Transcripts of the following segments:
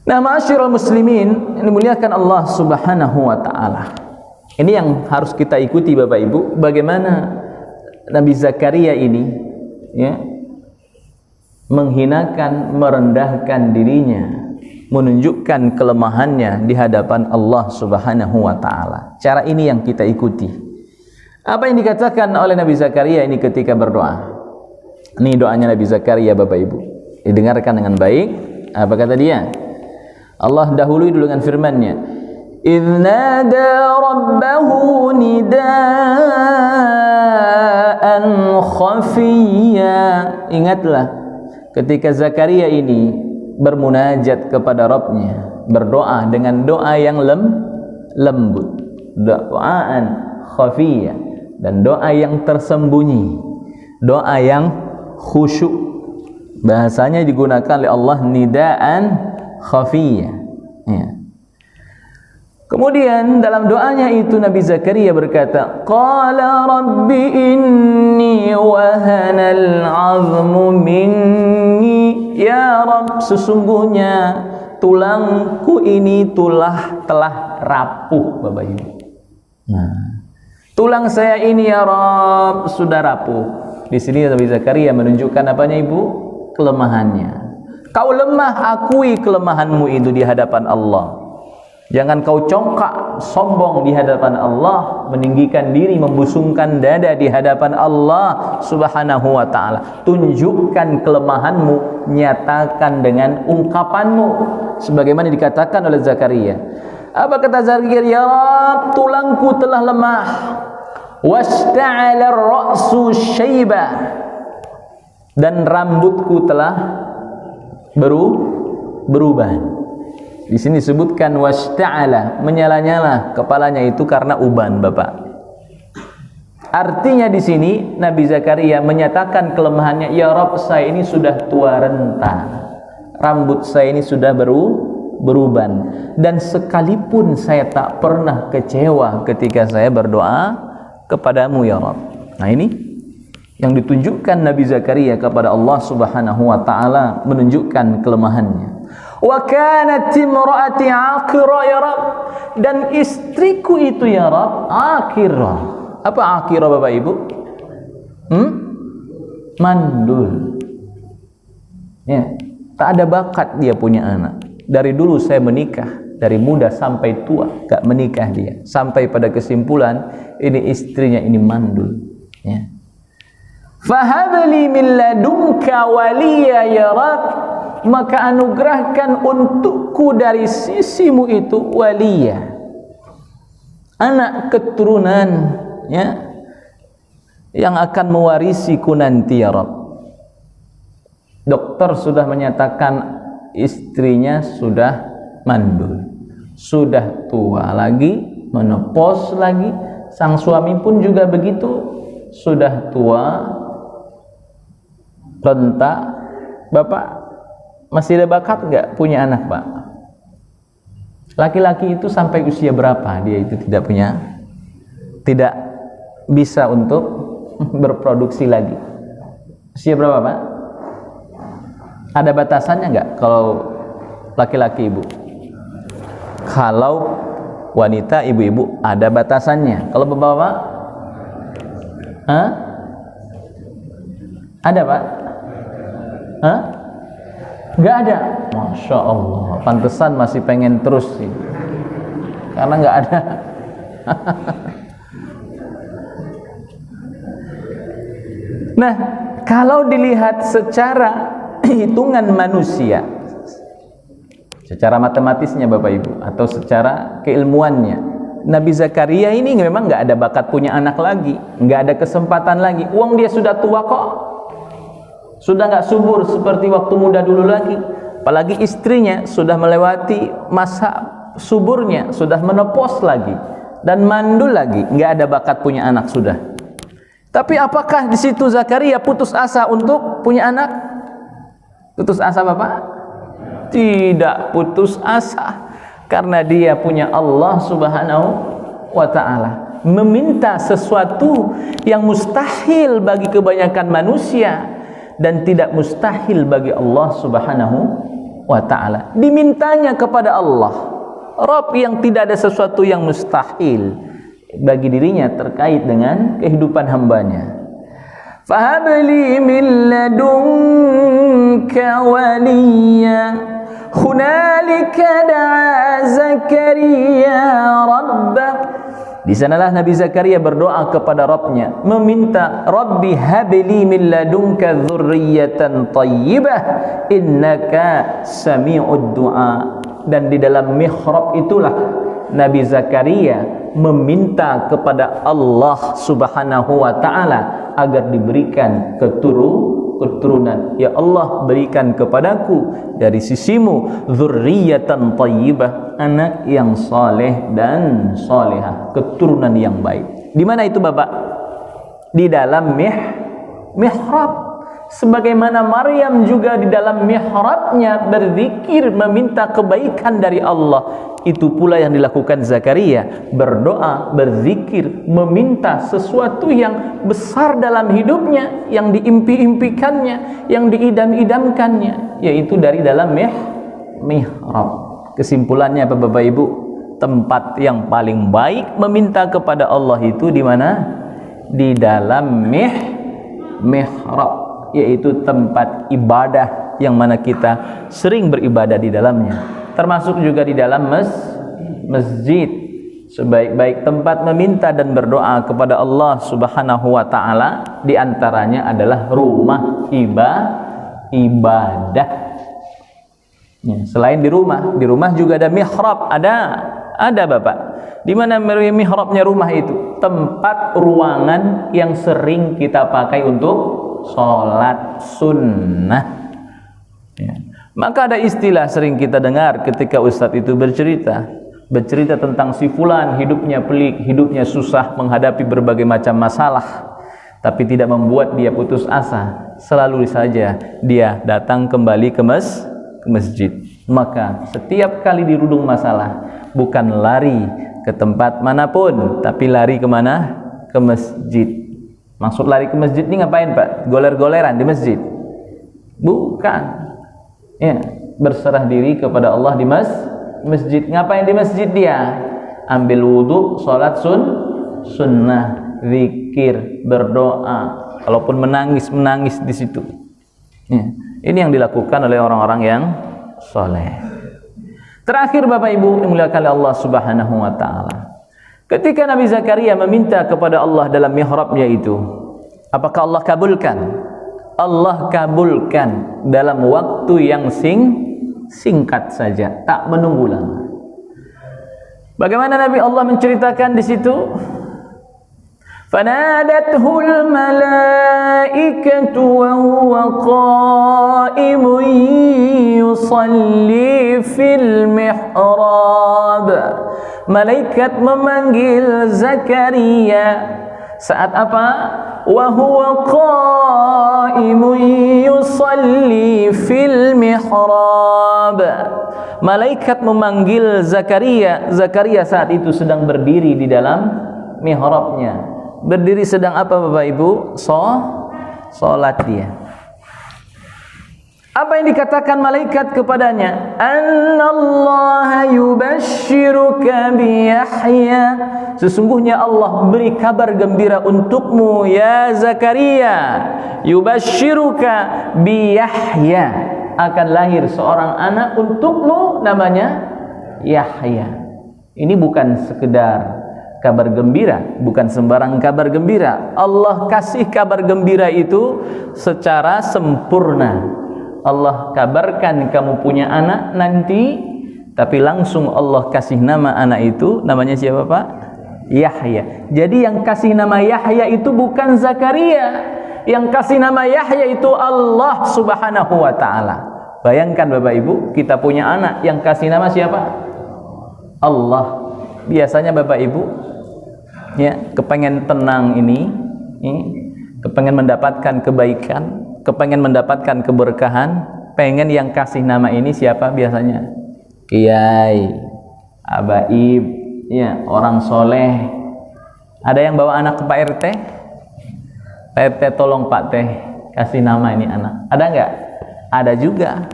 Nah, ma'asyiral muslimin, ini muliakan Allah Subhanahu wa taala. Ini yang harus kita ikuti Bapak Ibu, bagaimana Nabi Zakaria ini ya menghinakan, merendahkan dirinya, menunjukkan kelemahannya di hadapan Allah Subhanahu wa taala. Cara ini yang kita ikuti. Apa yang dikatakan oleh Nabi Zakaria ini ketika berdoa? Ini doanya Nabi Zakaria Bapak Ibu. Didengarkan dengan baik. Apa kata dia? Allah dahului dulu dengan firman-Nya. إِذْ نَادَى رَبَّهُ نِدَاءً خَفِيًّا. Ingatlah ketika Zakaria ini bermunajat kepada Rabb-Nya, berdoa dengan doa yang lembut, doaan khafiyah, dan doa yang tersembunyi, doa yang khusyuk. Bahasanya digunakan oleh Allah nidaan khafiyah ya. Kemudian dalam doanya itu Nabi Zakaria berkata, Qala Rabbi inni wahanal azmu minni. Ya Rabb, sesungguhnya tulangku ini telah rapuh Bapak Ibu. Nah, tulang saya ini ya Rabb sudah rapuh. Di sini Nabi Zakaria menunjukkan apanya Ibu? Kelemahannya. Kau lemah, akui kelemahanmu itu di hadapan Allah. Jangan kau congkak, sombong di hadapan Allah, meninggikan diri, membusungkan dada di hadapan Allah Subhanahu wa ta'ala. Tunjukkan kelemahanmu, nyatakan dengan ungkapanmu, sebagaimana dikatakan oleh Zakaria. Apa kata Zakaria? Ya Rabb, tulangku telah lemah. Washta'ala ar-ra'su syaiba. Dan rambutku telah berubah. Di sini disebutkan washta'ala, menyala-nyala kepalanya itu karena uban, Bapak. Artinya di sini Nabi Zakaria menyatakan kelemahannya, ya Rabb, saya ini sudah tua renta. Rambut saya ini sudah beruban, dan sekalipun saya tak pernah kecewa ketika saya berdoa kepadamu ya Rabb. Nah, ini yang ditunjukkan Nabi Zakaria kepada Allah Subhanahu wa taala, menunjukkan kelemahannya. Wa kanat imraati aqira ya Rabb, dan istriku itu ya Rabb aqira. Apa aqira Bapak Ibu? Mandul. Ya, tak ada bakat dia punya anak. Dari dulu saya menikah, dari muda sampai tua gak menikah dia. Sampai pada kesimpulan ini istrinya ini mandul. Ya. Fahabli min ladunka waliya ya Rabb, maka anugerahkan untukku dari sisimu itu waliya, anak keturunan ya, yang akan mewarisiku nanti ya Rabb. Dokter sudah menyatakan istrinya sudah mandul, sudah tua lagi, menopause lagi. Sang suami pun juga begitu, sudah tua, renta. Bapak masih ada bakat nggak punya anak, Pak? Laki-laki itu sampai usia berapa dia itu tidak bisa untuk berproduksi lagi? Usia berapa, Pak? Ada batasannya nggak kalau laki-laki, Ibu? Kalau wanita, ibu-ibu, ada batasannya. Kalau bapak-bapak? Ada, Pak? Nggak ada. Masya Allah, pantesan masih pengen terus sih, karena nggak ada. Nah, kalau dilihat secara hitungan manusia, secara matematisnya Bapak Ibu, atau secara keilmuannya, Nabi Zakaria ini memang nggak ada bakat punya anak lagi, nggak ada kesempatan lagi. Uang dia sudah tua kok, sudah nggak subur seperti waktu muda dulu lagi. Apalagi istrinya sudah melewati masa suburnya, sudah menopause lagi dan mandul lagi, nggak ada bakat punya anak sudah. Tapi apakah di situ Zakaria putus asa untuk punya anak? Putus asa Bapak? Tidak putus asa, karena dia punya Allah Subhanahu wa ta'ala. Meminta sesuatu yang mustahil bagi kebanyakan manusia dan tidak mustahil bagi Allah Subhanahu wa ta'ala. Dimintanya kepada Allah, Rabb yang tidak ada sesuatu yang mustahil bagi dirinya terkait dengan kehidupan hambanya. Fahabli min ladunka waliya hunalika da'a Zakaria rabbah. Di sanalah Nabi Zakaria berdoa kepada Rabbnya, meminta, Rabbi habli min ladunka dzurriyyatan thayyibah innaka sami'ud du'a. Dan di dalam mihrab itulah Nabi Zakaria meminta kepada Allah Subhanahu wa ta'ala agar diberikan keturunan. Ya Allah, berikan kepadaku dari sisimu dzurriyyatan thayyibah, anak yang saleh dan salehah, keturunan yang baik. Di mana itu Bapak? Di dalam mihrab. Sebagaimana Maryam juga di dalam mihrabnya berzikir meminta kebaikan dari Allah, itu pula yang dilakukan Zakaria, berdoa, berzikir, meminta sesuatu yang besar dalam hidupnya, yang diimpi-impikannya, yang diidam-idamkannya, yaitu dari dalam mihrab. Kesimpulannya apa Bapak Ibu? Tempat yang paling baik meminta kepada Allah itu di mana? Di dalam mihrab, yaitu tempat ibadah yang mana kita sering beribadah di dalamnya, termasuk juga di dalam masjid. Sebaik-baik tempat meminta dan berdoa kepada Allah Subhanahu wa ta'ala di antaranya adalah rumah ibadah. Ya, selain di rumah juga ada mihrab, ada Bapak. Di mana mihrabnya rumah itu? Tempat ruangan yang sering kita pakai untuk sholat sunnah. Ya. Maka ada istilah sering kita dengar ketika ustadz itu bercerita tentang si fulan, hidupnya pelik, hidupnya susah, menghadapi berbagai macam masalah, tapi tidak membuat dia putus asa. Selalu saja dia datang kembali ke masjid. Maka setiap kali dirudung masalah, bukan lari ke tempat manapun, tapi lari kemana? Ke masjid. Maksud lari ke masjid ini ngapain Pak? Goler-goleran di masjid? Bukan. Ya, berserah diri kepada Allah di masjid. Ngapain di masjid dia? Ambil wudhu, sholat sunnah, zikir, berdoa. Kalaupun menangis di situ. Ya, ini yang dilakukan oleh orang-orang yang soleh. Terakhir Bapak Ibu yang dimuliakan oleh Allah Subhanahu wa ta'ala, ketika Nabi Zakaria meminta kepada Allah dalam mihrabnya itu, apakah Allah kabulkan? Allah kabulkan dalam waktu yang singkat saja, tak menunggu lama. Bagaimana Nabi Allah menceritakan di situ? Fanadathul malaikatu wa huwa qa'imun yusalli fil mihrab. Malaikat memanggil Zakaria saat apa? Wa huwa qa'imun yusalli fil mihrab. Malaikat memanggil Zakaria. Zakaria saat itu sedang berdiri di dalam mihrabnya. Berdiri sedang apa Bapak Ibu? Salat dia. Apa yang dikatakan malaikat kepadanya? Annallaha yubashshiruka bi Yahya. Sesungguhnya Allah beri kabar gembira untukmu ya Zakaria. Yubashshiruka bi Yahya. Akan lahir seorang anak untukmu, namanya Yahya. Ini bukan sekedar kabar gembira, bukan sembarang kabar gembira. Allah kasih kabar gembira itu secara sempurna. Allah kabarkan kamu punya anak nanti, tapi langsung Allah kasih nama anak itu, namanya siapa Pak? Yahya. Jadi yang kasih nama Yahya itu bukan Zakaria. Yang kasih nama Yahya itu Allah Subhanahu wa ta'ala. Bayangkan Bapak Ibu, kita punya anak, yang kasih nama siapa? Allah. Biasanya Bapak Ibu ya, kepengen tenang ini, kepengen mendapatkan kebaikan, kepengen mendapatkan keberkahan, pengen yang kasih nama ini siapa biasanya? Kiai, abaib, ya, orang soleh. Ada yang bawa anak ke Pak RT? Pak RT tolong Pak Teh kasih nama ini anak. Ada nggak? Ada juga.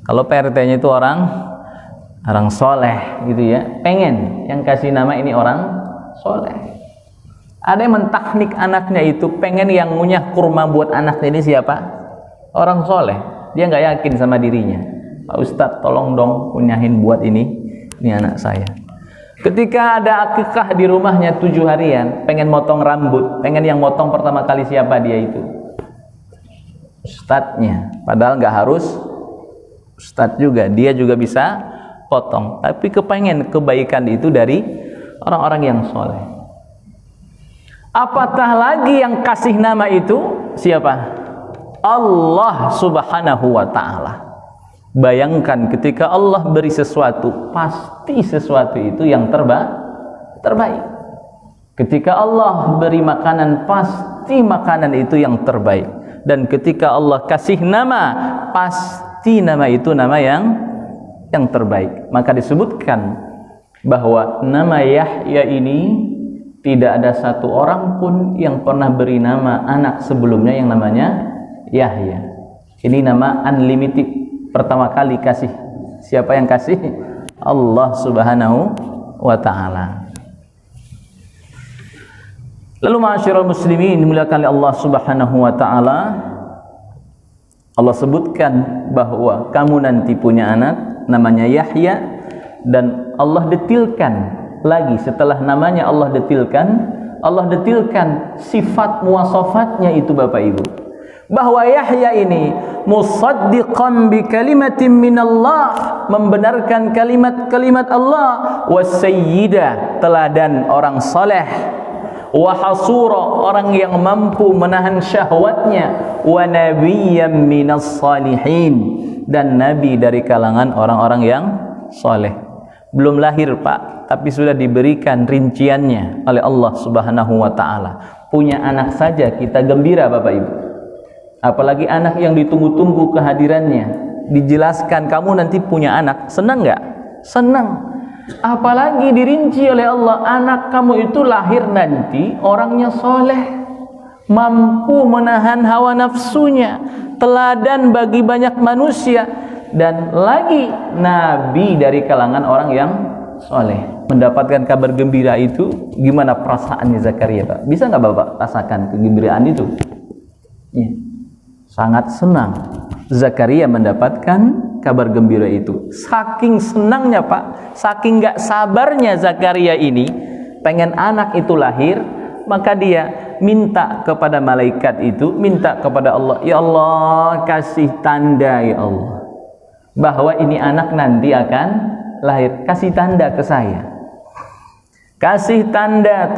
Kalau PRT-nya itu orang soleh gitu ya, pengen yang kasih nama ini orang soleh. Ada yang mentaknik anaknya itu pengen yang ngunyah kurma buat anaknya ini siapa? Orang soleh. Dia nggak yakin sama dirinya. Pak Ustadz tolong dong kunyahin buat ini anak saya. Ketika ada akikah di rumahnya 7 harian, pengen motong rambut, pengen yang motong pertama kali siapa dia itu? Ustadznya. Padahal nggak harus ustadz juga, dia juga bisa potong. Tapi kepengen kebaikan itu dari orang-orang yang soleh. Apatah lagi yang kasih nama itu siapa? Allah Subhanahu wa ta'ala. Bayangkan ketika Allah beri sesuatu, pasti sesuatu itu yang terbaik. Ketika Allah beri makanan, pasti makanan itu yang terbaik. Dan ketika Allah kasih nama, pasti nama itu nama yang terbaik. Maka disebutkan bahwa nama Yahya ini tidak ada satu orang pun yang pernah beri nama anak sebelumnya yang namanya Yahya. Ini nama unlimited, pertama kali kasih. Siapa yang kasih? Allah Subhanahu wa ta'ala. Lalu ma'asyiral muslimin dimuliakan oleh Allah Subhanahu wa ta'ala, Allah sebutkan bahwa kamu nanti punya anak namanya Yahya, dan Allah detilkan lagi setelah namanya Allah detilkan sifat muwasafatnya itu Bapak Ibu, bahwa Yahya ini musaddiqan bi kalimatin minallah, membenarkan kalimat-kalimat Allah, wasayyidah, teladan orang saleh, wa hasura, orang yang mampu menahan syahwatnya, wa nabiyyan minas salihin, dan nabi dari kalangan orang-orang yang saleh. Belum lahir Pak, tapi sudah diberikan rinciannya oleh Allah Subhanahu wa ta'ala. Punya anak saja kita gembira Bapak Ibu, apalagi anak yang ditunggu-tunggu kehadirannya. Dijelaskan kamu nanti punya anak, senang nggak? Senang. Apalagi dirinci oleh Allah, anak kamu itu lahir nanti orangnya soleh, mampu menahan hawa nafsunya, teladan bagi banyak manusia, dan lagi nabi dari kalangan orang yang soleh. Mendapatkan kabar gembira itu, gimana perasaannya Zakaria Pak? Bisa nggak Bapak rasakan kegembiraan itu? Ya. Sangat senang Zakaria mendapatkan kabar gembira itu. Saking senangnya Pak, saking gak sabarnya Zakaria ini pengen anak itu lahir, maka dia minta kepada malaikat itu, minta kepada Allah, ya Allah kasih tanda ya Allah bahwa ini anak nanti akan lahir, kasih tanda ke saya, kasih tanda.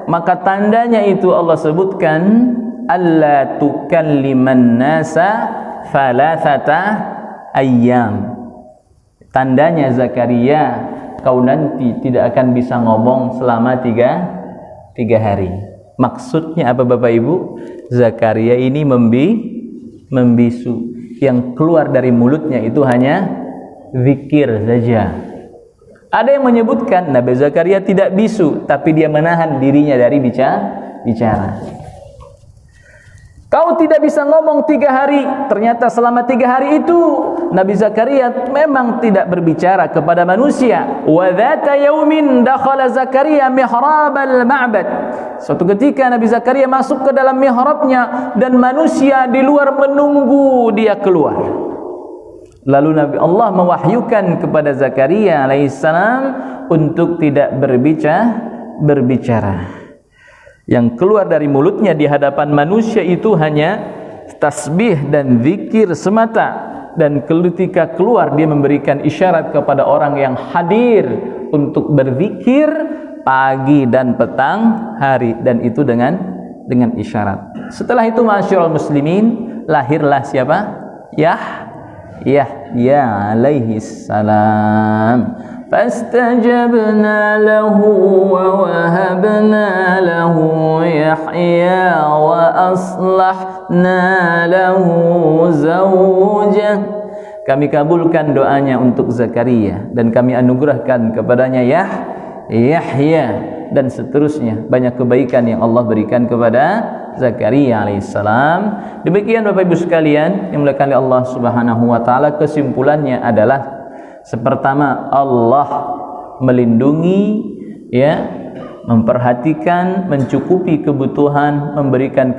Maka tandanya itu Allah sebutkan, alla tukalliman nasa thalathata ayyam. Tandanya Zakaria, kau nanti tidak akan bisa ngomong selama tiga hari. Maksudnya apa Bapak Ibu? Zakaria ini membisu. Yang keluar dari mulutnya itu hanya zikir saja. Ada yang menyebutkan Nabi Zakaria tidak bisu, tapi dia menahan dirinya dari bicara. Kau tidak bisa ngomong 3 hari. Ternyata selama 3 hari itu Nabi Zakaria memang tidak berbicara kepada manusia. Wa dzata yaumin dakhala Zakaria mihrabal ma'bad. Suatu ketika Nabi Zakaria masuk ke dalam mihrabnya dan manusia di luar menunggu dia keluar. Lalu Allah mewahyukan kepada Zakaria alaihissalam untuk tidak berbicara. Yang keluar dari mulutnya di hadapan manusia itu hanya tasbih dan zikir semata. Dan ketika keluar dia memberikan isyarat kepada orang yang hadir untuk berzikir pagi dan petang hari, dan itu dengan isyarat. Setelah itu ma'asyiral muslimin, lahirlah siapa? Yahya alaihi salam. Fastajabna lahu wa wahabna lahu Yahya wa aslahna lahu zawjah. Kami kabulkan doanya untuk Zakaria dan kami anugerahkan kepadanya Yahya, dan seterusnya banyak kebaikan yang Allah berikan kepada Zakaria alaihissalam. Demikian Bapak Ibu sekalian yang dimuliakan oleh Allah Subhanahu wa taala, kesimpulannya adalah pertama, Allah melindungi, ya, memperhatikan, mencukupi kebutuhan, memberikan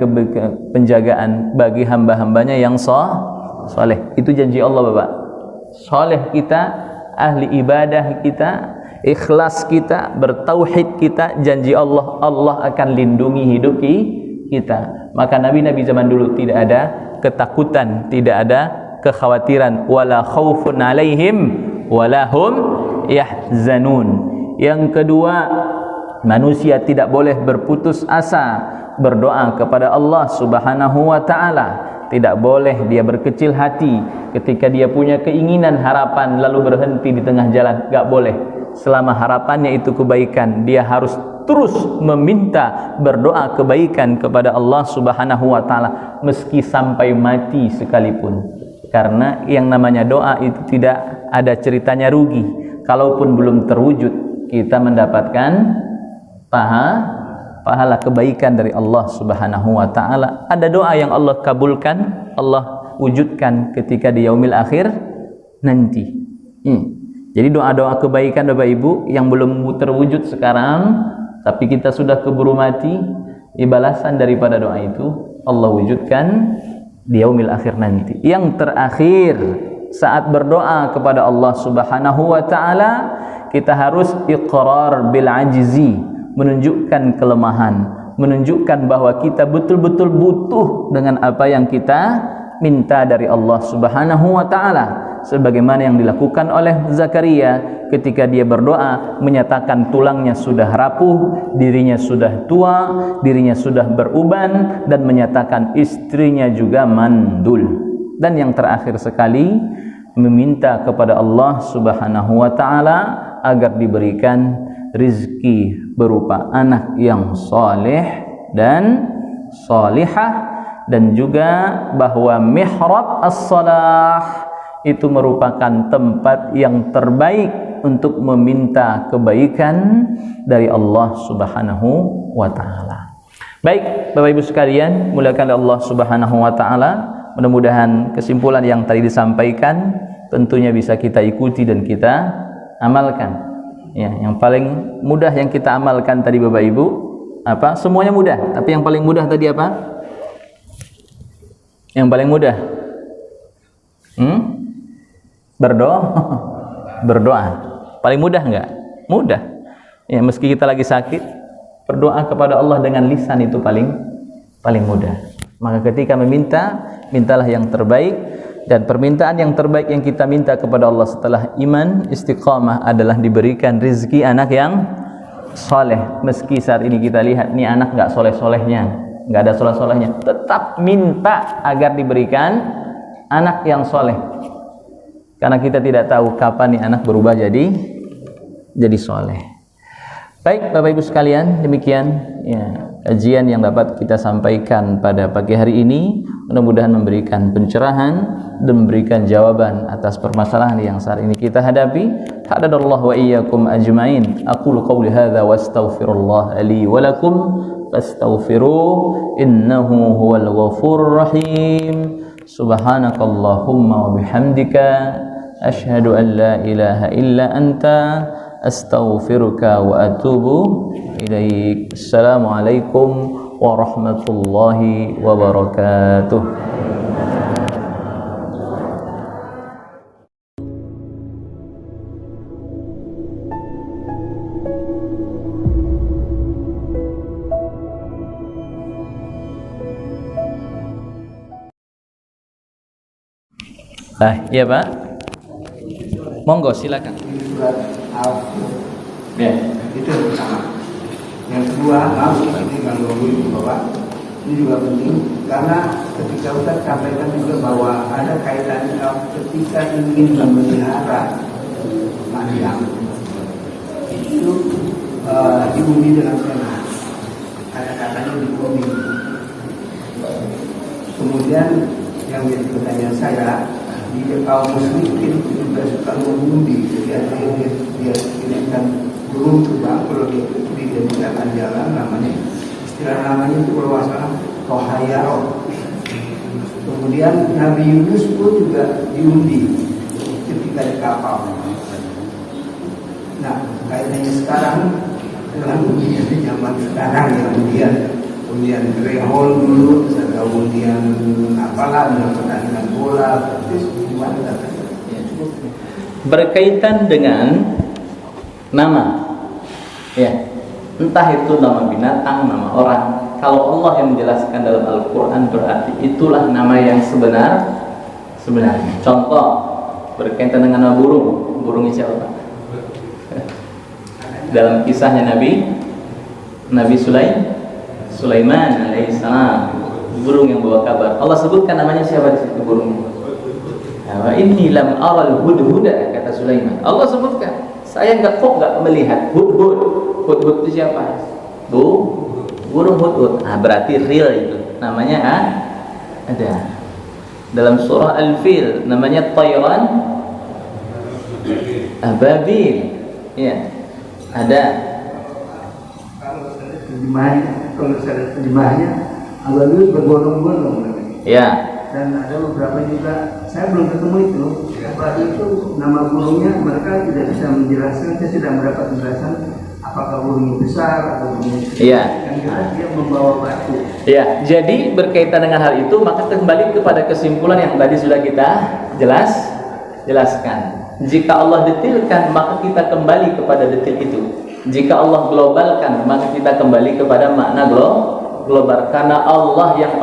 penjagaan bagi hamba-hambanya yang soleh. Itu janji Allah, Bapak. Soleh kita, ahli ibadah kita, ikhlas kita, bertauhid kita, janji Allah, Allah akan lindungi hidup kita. Maka nabi-nabi zaman dulu tidak ada ketakutan, tidak ada kekhawatiran, wala khaufun alaihim wala hum yahzanun. Yang kedua, manusia tidak boleh berputus asa berdoa kepada Allah Subhanahu wa taala. Tidak boleh dia berkecil hati ketika dia punya keinginan, harapan, lalu berhenti di tengah jalan. Gak boleh. Selama harapannya itu kebaikan, dia harus terus meminta, berdoa kebaikan kepada Allah Subhanahu wa taala meski sampai mati sekalipun. Karena yang namanya doa itu tidak ada ceritanya rugi. Kalaupun belum terwujud, kita mendapatkan pahala kebaikan dari Allah Subhanahu wa taala. Ada doa yang Allah kabulkan, Allah wujudkan ketika di yaumil akhir nanti. Jadi doa-doa kebaikan Bapak Ibu yang belum terwujud sekarang, tapi kita sudah keburu mati, balasan daripada doa itu Allah wujudkan di yaumil akhir nanti. Yang terakhir, saat berdoa kepada Allah Subhanahu wa taala, kita harus iqrar bil ajzi, menunjukkan kelemahan, menunjukkan bahwa kita betul-betul butuh dengan apa yang kita minta dari Allah Subhanahu wa taala, sebagaimana yang dilakukan oleh Zakaria ketika dia berdoa, menyatakan tulangnya sudah rapuh, dirinya sudah tua, dirinya sudah beruban, dan menyatakan istrinya juga mandul. Dan yang terakhir sekali, meminta kepada Allah Subhanahu wa taala agar diberikan rizki berupa anak yang soleh dan solihah, dan juga bahwa mihrab as-salah itu merupakan tempat yang terbaik untuk meminta kebaikan dari Allah Subhanahu wa taala. Baik, Bapak Ibu sekalian, muliakan Allah Subhanahu wa taala. Mudah-mudahan kesimpulan yang tadi disampaikan tentunya bisa kita ikuti dan kita amalkan. Ya, yang paling mudah yang kita amalkan tadi Bapak Ibu apa? Semuanya mudah, tapi yang paling mudah tadi apa? Yang paling mudah berdoa. Paling mudah enggak? Mudah. Ya, meski kita lagi sakit, berdoa kepada Allah dengan lisan itu paling mudah. Maka ketika meminta, mintalah yang terbaik, dan permintaan yang terbaik yang kita minta kepada Allah setelah iman istiqamah adalah diberikan rezeki anak yang soleh. Meski saat ini kita lihat nih anak enggak soleh-solehnya, enggak ada soleh-solehnya, tetap minta agar diberikan anak yang soleh. Karena kita tidak tahu kapan nih anak berubah jadi soleh. Baik Bapak Ibu sekalian, demikian ya kajian yang dapat kita sampaikan pada pagi hari ini. Mudah-mudahan memberikan pencerahan dan memberikan jawaban atas permasalahan yang saat ini kita hadapi. Hadadallahu wa iyyakum ajmain. Aqulu qawli hadza wa astaghfirullah li wa lakum fastaghfiruh innahu huwal ghafurur rahim. Subhanakallahumma wa bihamdika asyhadu an la ilaha illa anta astaghfiruka wa atubu ilaik. Assalamualaikum warahmatullahi wabarakatuh. Iya Pak, monggo silakan. Ya, itu yang pertama. Yang kedua, ini ganggu Bapak, ini juga penting karena ketika Ustaz sampaikan juga bahwa ada kaitannya ketika ingin memelihara ayam itu diundi dengan sehat. Kata-katanya diundi. Kemudian yang jadi pertanyaan saya, di kaum muslimin juga suka mengundi, jadi dia kirimkan burung terbang, kalau dia dijadikan jalan namanya, istilah namanya itu kalau masalah Tohayaro. Kemudian Nabi Yunus pun juga diundi ketika di kapal. Nah, kayaknya sekarang dengan undian zaman sekarang ya, undian greyhound dulu, ada undian apalah, dengan pertandingan bola, terus gimana? Berkaitan dengan nama, ya, entah itu nama binatang, nama orang. Kalau Allah yang menjelaskan dalam Al-Quran berarti itulah nama yang sebenarnya. Contoh berkaitan dengan nama burung. Burungnya siapa, Pak? Dalam kisahnya Nabi Sulaiman alaihissalam, burung yang bawa kabar. Allah sebutkan namanya siapa di situ burungnya? Wa inni lam aral hudhuda, kata Sulaiman. Allah sebutkan, saya nggak melihat hudhud. Hudhud itu siapa? Burung hudhud. Berarti real itu. Namanya ada. Dalam surah Al-Fil namanya Tayran Ababil. Ya. Ada. Kalau saya terjemahnya Ababil berbondong-bondong. Ya. Dan ada beberapa juga, saya belum ketemu itu. Apalagi itu nama burungnya mereka tidak bisa menjelaskan. Saya tidak mendapat penjelasan apakah burungnya besar atau burungnya kecil. Iya. Yang jelas dia membawa batu. Ya, jadi berkaitan dengan hal itu maka kembali kepada kesimpulan yang tadi sudah kita jelaskan. Jika Allah detilkan maka kita kembali kepada detil itu. Jika Allah globalkan maka kita kembali kepada makna global, karena Allah yang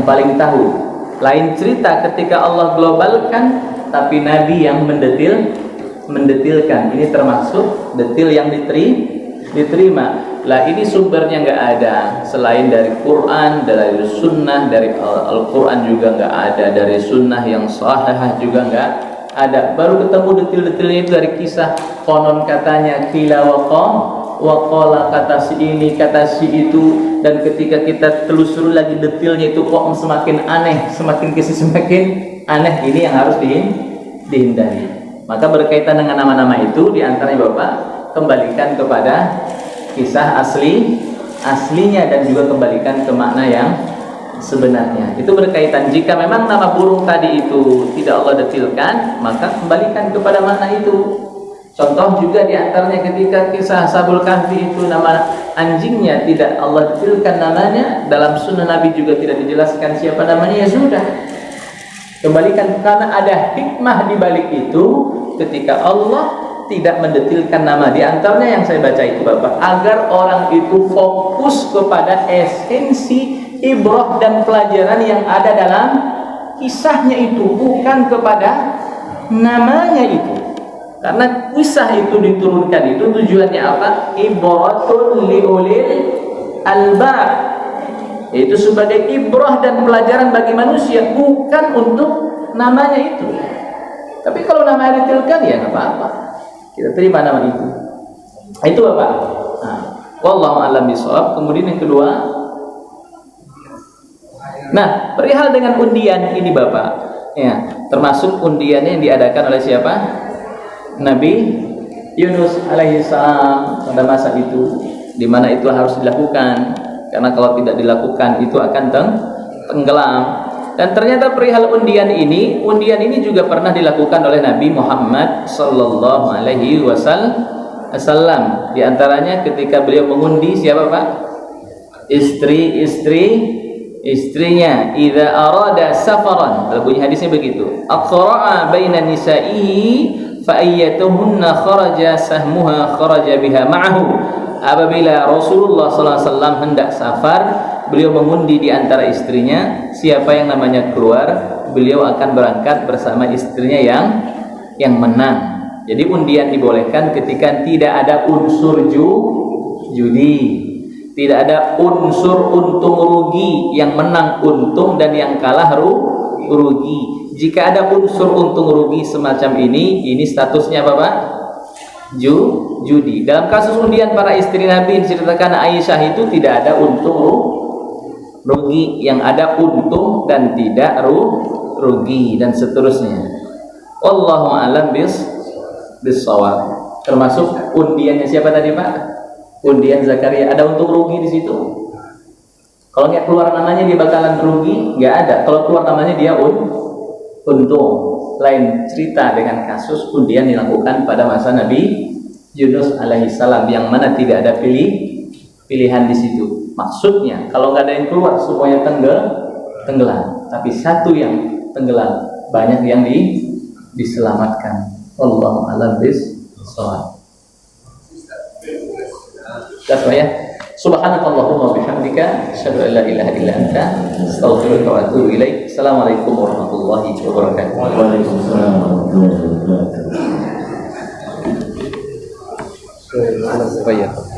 paling tahu. Lain cerita ketika Allah globalkan tapi Nabi yang mendetilkan. Ini termasuk detil yang diterima. Lah ini sumbernya nggak ada selain dari Quran, dari Sunnah, dari Al-Quran juga nggak ada, dari Sunnah yang sahih juga nggak ada. Baru ketemu detil-detilnya itu dari kisah konon katanya kila waqala, kata si ini, kata si itu. Dan ketika kita telusuri lagi detilnya itu kok semakin aneh, semakin aneh. Ini yang harus dihindari. Maka berkaitan dengan nama-nama itu diantaranya Bapak kembalikan kepada kisah aslinya dan juga kembalikan ke makna yang sebenarnya. Itu berkaitan, jika memang nama burung tadi itu tidak Allah detilkan maka kembalikan kepada makna itu. Contoh juga diantaranya ketika kisah Ashabul Kahfi itu nama anjingnya tidak Allah detilkan namanya, dalam sunnah Nabi juga tidak dijelaskan siapa namanya, ya sudah kembalikan, karena ada hikmah di balik itu. Ketika Allah tidak mendetilkan nama, di antaranya yang saya baca itu Bapak, agar orang itu fokus kepada esensi ibrah dan pelajaran yang ada dalam kisahnya itu, bukan kepada namanya itu. Karena kisah itu diturunkan itu tujuannya apa? Ibratun liulil albab, itu sebagai ibrah dan pelajaran bagi manusia, bukan untuk namanya itu. Tapi kalau namanya ditilkan ya nggak apa-apa, kita terima nama itu. Itu Bapak. Wallahu a'lam bishawab. Kemudian yang kedua, nah perihal dengan undian ini Bapak, ya termasuk undiannya yang diadakan oleh siapa? Nabi Yunus alaihissalam pada masa itu, di mana itu harus dilakukan, karena kalau tidak dilakukan itu akan tenggelam. Dan ternyata perihal undian ini juga pernah dilakukan oleh Nabi Muhammad sallallahu alaihi wasallam. Di antaranya ketika beliau mengundi siapa Pak? Istrinya. Idza arada safaran, bunyi hadisnya begitu. Aqra'a baina nisa'ihi fa ayyatuhunna kharaja sahmuha kharaja biha ma'ahu. Apabila Rasulullah sallallahu alaihi wasallam hendak safar, beliau mengundi di antara istrinya, siapa yang namanya keluar, beliau akan berangkat bersama istrinya yang menang. Jadi undian dibolehkan ketika tidak ada unsur judi, tidak ada unsur untung rugi, yang menang untung dan yang kalah rugi. Jika ada unsur untung rugi semacam ini statusnya apa Pak? Judi. Dalam kasus undian para istri Nabi diceritakan Aisyah itu tidak ada untung rugi, yang ada untung dan tidak rugi dan seterusnya. Wallahu a'lam bishawab. Termasuk undiannya siapa tadi Pak? Undian Zakaria, ada untung rugi di situ? Kalau nggak keluar namanya dia bakalan rugi, nggak ada. Kalau keluar namanya dia untung. Lain cerita dengan kasus undian dilakukan pada masa Nabi Yunus alaihissalam yang mana tidak ada pilihan di situ. Maksudnya kalau nggak ada yang keluar semuanya tenggelam, tapi satu yang tenggelam, banyak yang diselamatkan. Wallahu a'lam bishawab. That's ya. Subhanakallahumma bihamdika asyhadu an la ilaha illa anta astaghfiruka wa atubu ilaik. Assalamualaikum warahmatullahi wabarakatuh. Waalaikumsalam warahmatullahi wabarakatuh. Baik.